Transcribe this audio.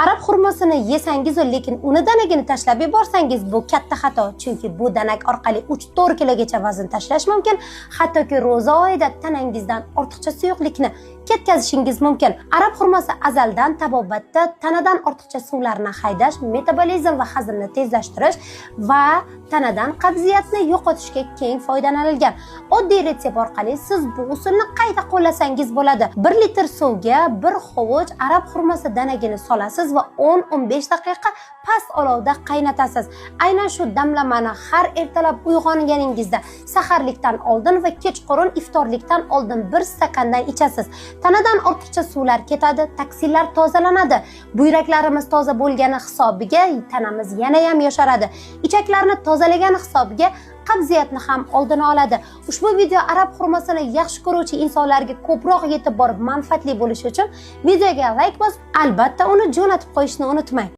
Arab xurmosini yesangiz, lekin uni danagini tashlab yuborsangiz, bu katta xato. Chunki bu danak orqali 3-4 kilogacha vazn tashlash mumkin. Hattoki ro'za oyida tanangizdan ortiqcha suyuqlikni ketkazishingiz mumkin. Arab xurmosi azaldan tabobatda tanadan ortiqcha suvlarni haydash, metabolizm va hazmni tezlashtirish va tanadan qabziyatni yo'qotishga keng foydalanilgan. Oddiy retsept orqali siz bu usulni qayta qo'llasangiz bo'ladi. 1 litr suvga 1 hovuch arab xurmosi danagini solasiz va 10-15 daqiqa past olovda qaynatasiz. Aynan shu damlamani har ertalab uyg'onganingizda, saharlikdan oldin va kechqurun iftorlikdan oldin 1 stakandan ichasiz. Tanadan ortiqcha suvlar ketadi, toksinlar tozalanadi. Buyraklarimiz toza bo'lgani hisobiga tanamiz yana ham yosharadi. Ichaklarni tozalagani hisobiga qabziyatni ham oldini oladi. Ushbu video arab xurmosini yaxshi ko'ruvchi insonlarga ko'proq yetib borib manfaatli bo'lishi uchun videoga like bosib, albatta uni jo'natib qo'yishni unutmang.